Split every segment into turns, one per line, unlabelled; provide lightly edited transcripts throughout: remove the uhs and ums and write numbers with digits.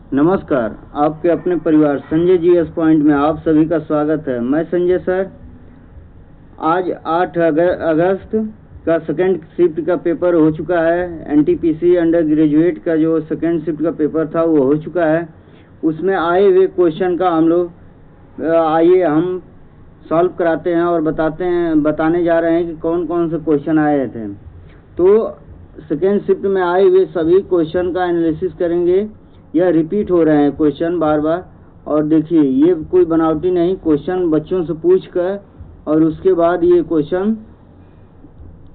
नमस्कार, आपके अपने परिवार संजय जीएस पॉइंट में आप सभी का स्वागत है। मैं संजय सर। आज 8 अगस्त का सेकेंड शिफ्ट का पेपर हो चुका है। एनटीपीसी अंडर ग्रेजुएट का जो सेकेंड शिफ्ट का पेपर था वो हो चुका है। उसमें आए हुए क्वेश्चन का हम लोग आइए हम सॉल्व कराते हैं और बताने जा रहे हैं कि कौन कौन से क्वेश्चन आए थे। तो सेकेंड शिफ्ट में आए हुए सभी क्वेश्चन का एनालिसिस करेंगे। यह रिपीट हो रहे हैं क्वेश्चन बार बार, और देखिए ये कोई बनावटी नहीं, क्वेश्चन बच्चों से पूछ कर और उसके बाद ये क्वेश्चन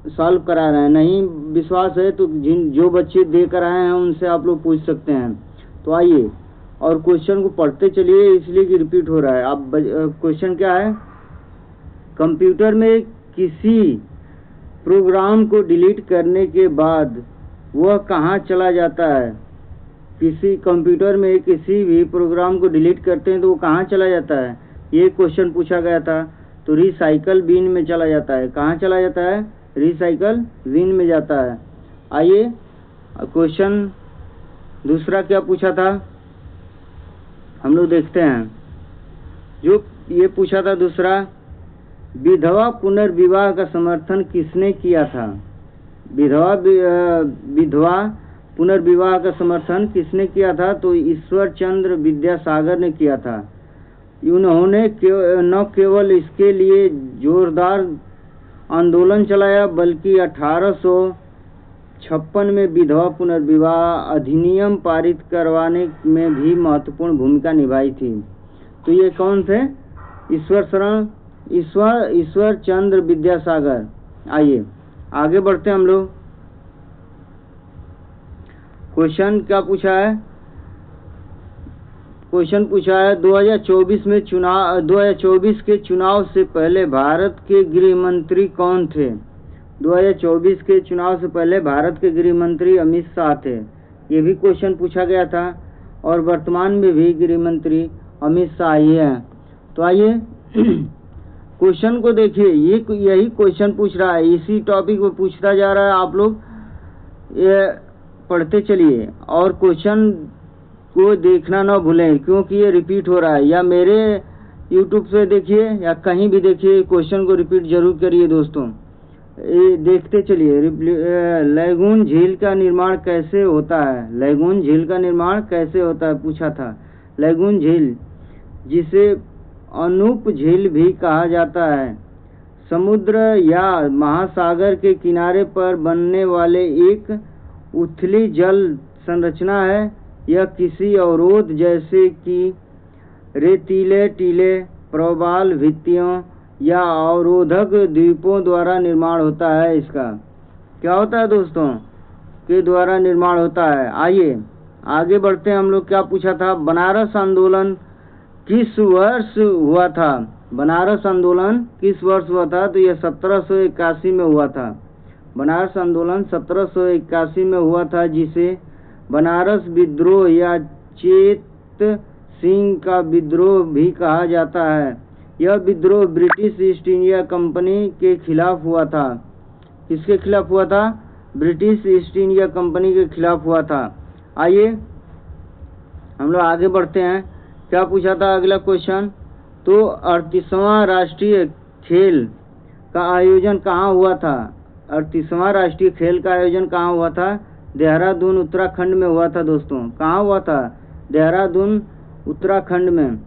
सॉल्व करा रहे हैं। नहीं विश्वास है तो जो बच्चे दे कर आए हैं उनसे आप लोग पूछ सकते हैं। तो आइए और क्वेश्चन को पढ़ते चलिए, इसलिए कि रिपीट हो रहा है। अब क्वेश्चन क्या है? कंप्यूटर में किसी प्रोग्राम को डिलीट करने के बाद वह कहाँ चला जाता है? किसी कंप्यूटर में किसी भी प्रोग्राम को डिलीट करते हैं तो वो कहाँ चला जाता है? ये क्वेश्चन पूछा गया था। तो रिसाइकल बिन में चला जाता है। कहाँ चला जाता है? रिसाइकल बिन में जाता है। आइए क्वेश्चन दूसरा क्या पूछा था हम लोग देखते हैं। जो ये पूछा था दूसरा, विधवा पुनर्विवाह का समर्थन किसने किया था? विधवा पुनर्विवाह का समर्थन किसने किया था? तो ईश्वर चंद्र विद्यासागर ने किया था। उन्होंने न केवल इसके लिए जोरदार आंदोलन चलाया बल्कि 1856 में विधवा पुनर्विवाह अधिनियम पारित करवाने में भी महत्वपूर्ण भूमिका निभाई थी। तो ये कौन थे? ईश्वर चंद्र विद्यासागर। आइए आगे बढ़ते हैं हम लोग। क्वेश्चन क्या पूछा है? क्वेश्चन पूछा है 2024 के चुनाव से पहले भारत के गृह मंत्री कौन थे? 2024 के चुनाव से पहले भारत के गृह मंत्री अमित शाह थे। ये भी क्वेश्चन पूछा गया था और वर्तमान में भी गृह मंत्री अमित शाह ही हैं। तो आइए क्वेश्चन को देखिए, यही क्वेश्चन पूछ रहा है, इसी टॉपिक पे पूछता जा रहा है। आप लोग ये पढ़ते चलिए और क्वेश्चन को देखना ना भूलें, क्योंकि ये रिपीट हो रहा है। या मेरे YouTube से देखिए या कहीं भी देखिए, क्वेश्चन को रिपीट जरूर करिए दोस्तों। ये देखते चलिए। लैगून झील का निर्माण कैसे होता है? लैगून झील का निर्माण कैसे होता है पूछा था। लैगून झील, जिसे अनूप झील भी कहा जाता है, समुद्र या महासागर के किनारे पर बनने वाले एक उथली जल संरचना है। यह किसी अवरोध जैसे कि रेतीले टीले, प्रवाल भित्तियों या अवरोधक द्वीपों द्वारा निर्माण होता है। इसका क्या होता है दोस्तों? के द्वारा निर्माण होता है। आइए आगे बढ़ते हैं हम लोग। क्या पूछा था? बनारस आंदोलन किस वर्ष हुआ था? बनारस आंदोलन किस वर्ष हुआ था? तो यह 1781 में हुआ था। बनारस आंदोलन 1781 में हुआ था, जिसे बनारस विद्रोह या चेत सिंह का विद्रोह भी कहा जाता है। यह विद्रोह ब्रिटिश ईस्ट इंडिया कंपनी के खिलाफ हुआ था। किसके खिलाफ हुआ था? ब्रिटिश ईस्ट इंडिया कंपनी के खिलाफ हुआ था। आइए हम लोग आगे बढ़ते हैं। क्या पूछा था अगला क्वेश्चन? तो 38वां राष्ट्रीय खेल का आयोजन कहाँ हुआ था? 38वां राष्ट्रीय खेल का आयोजन कहाँ हुआ था? देहरादून उत्तराखंड में हुआ था दोस्तों। कहाँ हुआ था? देहरादून उत्तराखंड में।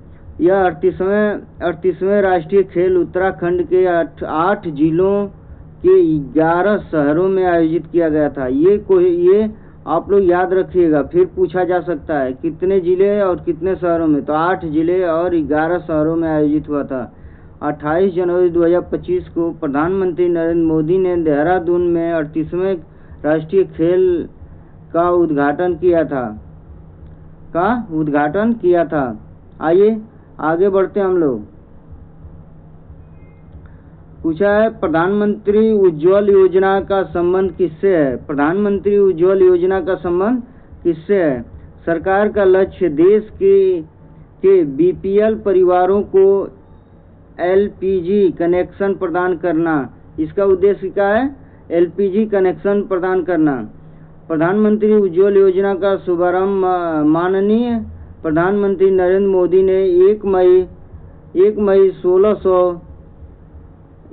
यह 38वें राष्ट्रीय खेल उत्तराखंड के 8 जिलों के 11 शहरों में आयोजित किया गया था। ये आप लोग याद रखिएगा, फिर पूछा जा सकता है कितने जिले और कितने शहरों में। तो 8 जिले और 11 शहरों में आयोजित हुआ था। 28 जनवरी 2025 को प्रधानमंत्री नरेंद्र मोदी ने देहरादून में 38वें राष्ट्रीय खेल का उद्घाटन किया था। आइए आगे बढ़ते हैं हम लोग। पूछा है प्रधानमंत्री उज्ज्वल योजना का संबंध किससे है? प्रधानमंत्री उज्ज्वल योजना का संबंध किससे है? सरकार का लक्ष्य देश के बीपीएल परिवारों को एलपीजी कनेक्शन प्रदान करना। इसका उद्देश्य क्या है? एलपीजी कनेक्शन प्रदान करना। प्रधानमंत्री उज्ज्वल योजना का शुभारंभ माननीय प्रधानमंत्री नरेंद्र मोदी ने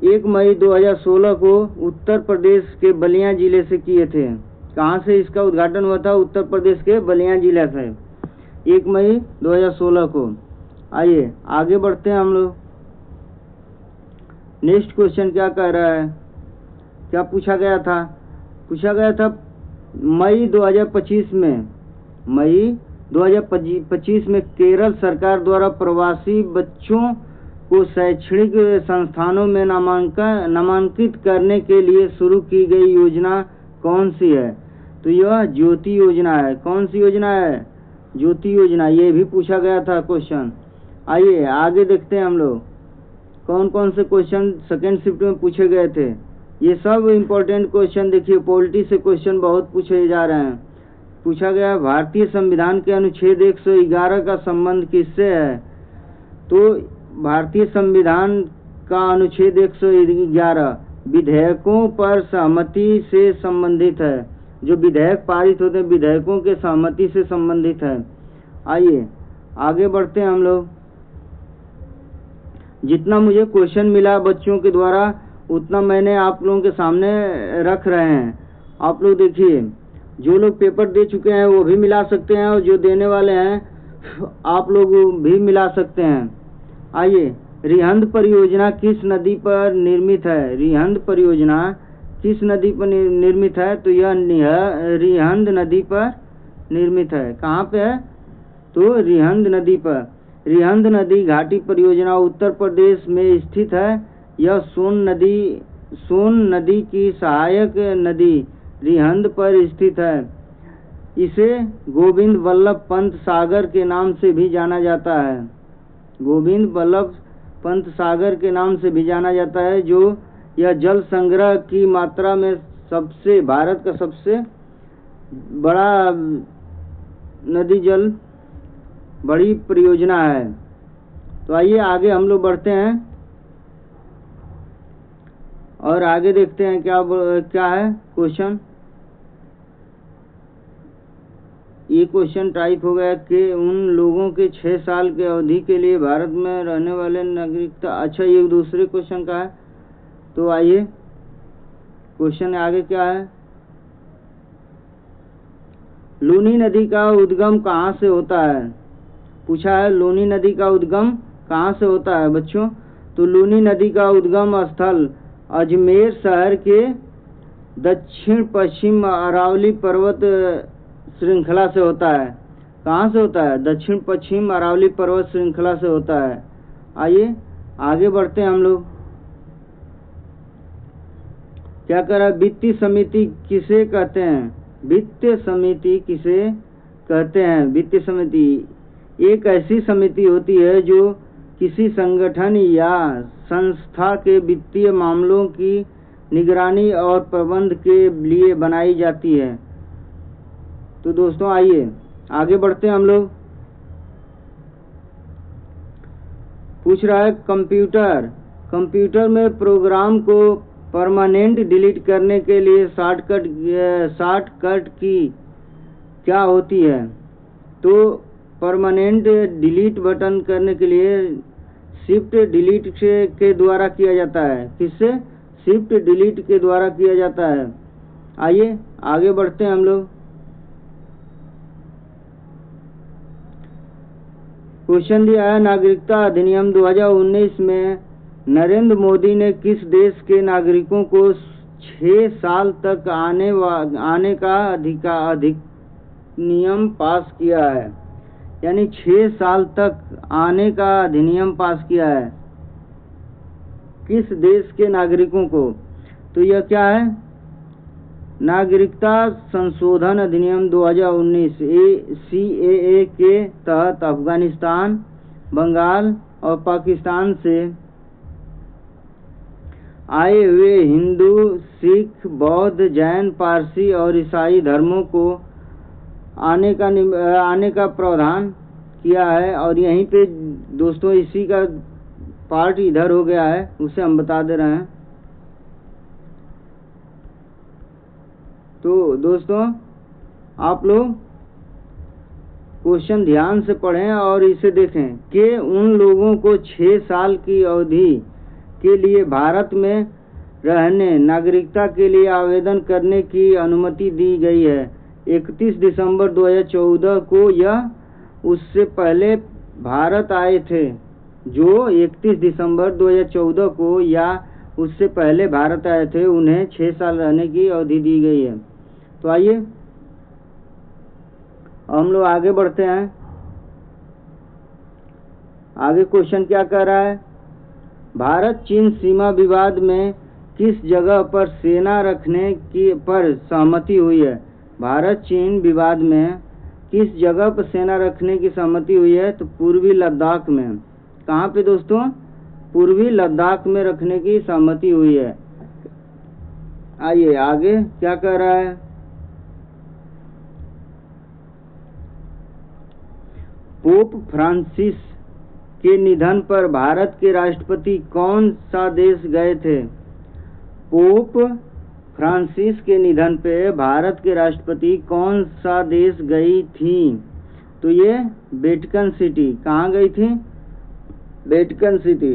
1 मई 2016 को उत्तर प्रदेश के बलिया जिले से किए थे। कहाँ से इसका उद्घाटन हुआ था? उत्तर प्रदेश के बलिया जिला से 1 मई 2016 को। आइए आगे बढ़ते हैं हम लोग। नेक्स्ट क्वेश्चन क्या कह रहा है, क्या पूछा गया था? पूछा गया था मई 2025 में केरल सरकार द्वारा प्रवासी बच्चों को शैक्षणिक संस्थानों में नामांकित करने के लिए शुरू की गई योजना कौन सी है? तो यह ज्योति योजना है। कौन सी योजना है? ज्योति योजना। ये भी पूछा गया था क्वेश्चन। आइए आगे देखते हैं हम लोग कौन कौन से क्वेश्चन सेकेंड शिफ्ट में पूछे गए थे। ये सब इम्पोर्टेंट क्वेश्चन देखिए, पॉलिटी से क्वेश्चन बहुत पूछे जा रहे हैं। पूछा गया भारतीय संविधान के अनुच्छेद 111 का संबंध किससे है? तो भारतीय संविधान का अनुच्छेद 111 विधेयकों पर सहमति से संबंधित है। जो विधेयक पारित होते हैं विधेयकों के सहमति से संबंधित है। आइए आगे बढ़ते हैं हम लोग। जितना मुझे क्वेश्चन मिला बच्चों के द्वारा उतना मैंने आप लोगों के सामने रख रहे हैं। आप लोग देखिए, जो लोग पेपर दे चुके हैं वो भी मिला सकते हैं और जो देने वाले हैं आप लोग भी मिला सकते हैं। आइए, रिहंद परियोजना किस नदी पर निर्मित है? रिहंद परियोजना किस नदी पर निर्मित है? तो यह रिहंद नदी पर निर्मित है। कहाँ पे है? तो रिहंद नदी पर। रिहंद नदी घाटी परियोजना उत्तर प्रदेश में स्थित है। यह सोन नदी की सहायक नदी रिहंद पर स्थित है। इसे गोविंद वल्लभ पंत सागर के नाम से भी जाना जाता है। गोविंद वल्लभ पंत सागर के नाम से भी जाना जाता है, जो यह जल संग्रह की मात्रा में भारत का सबसे बड़ा नदी जल बड़ी परियोजना है। तो आइए आगे हम लोग बढ़ते हैं और आगे देखते हैं क्या है क्वेश्चन। ये क्वेश्चन टाइप हो गया कि उन लोगों के 6 साल के अवधि के लिए भारत में रहने वाले नागरिकता। अच्छा, ये दूसरे क्वेश्चन का है। तो आइए क्वेश्चन आगे क्या है। लूनी नदी का उद्गम कहाँ से होता है? पूछा है लूनी नदी का उद्गम कहाँ से होता है बच्चों? तो लूनी नदी का उद्गम स्थल अजमेर शहर के दक्षिण पश्चिम अरावली पर्वत श्रृंखला से होता है। कहाँ से होता है? दक्षिण पश्चिम अरावली पर्वत श्रृंखला से होता है। आइए आगे बढ़ते हैं हम लोग। क्या करा? वित्तीय समिति किसे कहते हैं? वित्तीय समिति किसे कहते हैं? वित्तीय समिति एक ऐसी समिति होती है जो किसी संगठन या संस्था के वित्तीय मामलों की निगरानी और प्रबंध के लिए बनाई जाती है। तो दोस्तों आइए आगे बढ़ते हैं हम लोग। पूछ रहा है कंप्यूटर में प्रोग्राम को परमानेंट डिलीट करने के लिए शॉर्टकट की क्या होती है? तो परमानेंट डिलीट बटन करने के लिए शिफ्ट डिलीट के द्वारा किया जाता है। किससे? शिफ्ट डिलीट के द्वारा किया जाता है। आइए आगे बढ़ते हैं हम लोग। क्वेश्चन दिया है नागरिकता अधिनियम 2019 में नरेंद्र मोदी ने किस देश के नागरिकों को 6 साल तक आने का अधिनियम पास किया है? यानी 6 साल तक आने का अधिनियम पास किया है किस देश के नागरिकों को? तो यह क्या है? नागरिकता संशोधन अधिनियम 2019 CAA के तहत अफगानिस्तान, बंगाल और पाकिस्तान से आए हुए हिंदू, सिख, बौद्ध, जैन, पारसी और ईसाई धर्मों को आने का प्रावधान किया है। और यहीं पे दोस्तों इसी का पार्ट इधर हो गया है, उसे हम बता दे रहे हैं। तो दोस्तों आप लोग क्वेश्चन ध्यान से पढ़ें और इसे देखें कि उन लोगों को 6 साल की अवधि के लिए भारत में रहने, नागरिकता के लिए आवेदन करने की अनुमति दी गई है। 31 दिसंबर 2014 को यह उससे पहले भारत आए थे, जो 31 दिसंबर 2014 को या उससे पहले भारत आए थे, उन्हें 6 साल रहने की अवधि दी गई है। तो आइए हम लोग आगे बढ़ते हैं। आगे क्वेश्चन क्या कह रहा है? भारत चीन सीमा विवाद में किस जगह पर सेना रखने की पर सहमति हुई है? भारत चीन विवाद में किस जगह पर सेना रखने की सहमति हुई है? तो पूर्वी लद्दाख में। कहाँ पे दोस्तों? पूर्वी लद्दाख में रखने की सहमति हुई है। आइए आगे क्या कह रहा है? पोप फ्रांसिस के निधन पर भारत के राष्ट्रपति कौन सा देश गए थे? पोप फ्रांसिस के निधन पे भारत के राष्ट्रपति कौन सा देश गई थी? तो ये वेटिकन सिटी। कहाँ गई थी? Vatican city.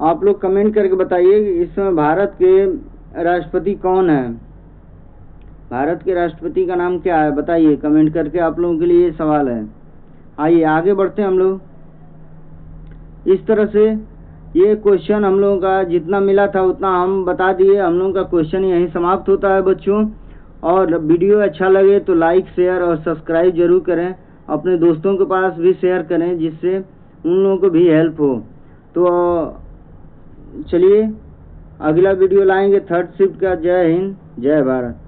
आप लोग कमेंट करके बताइए कि इस समय भारत के राष्ट्रपति कौन है? भारत के राष्ट्रपति का नाम क्या है? बताइए कमेंट करके। आप लोगों के लिए ये सवाल है। आइए आगे बढ़ते हैं हम लोग। इस तरह से ये क्वेश्चन हम लोगों का जितना मिला था उतना हम बता दिए। हम लोगों का क्वेश्चन यहीं समाप्त होता है बच्चों। और वीडियो अच्छा लगे तो लाइक, शेयर और सब्सक्राइब जरूर करें। अपने दोस्तों के पास भी शेयर करें जिससे उन लोगों को भी हेल्प हो। तो चलिए अगला वीडियो लाएंगे 3rd शिफ्ट का। जय हिंद, जय भारत।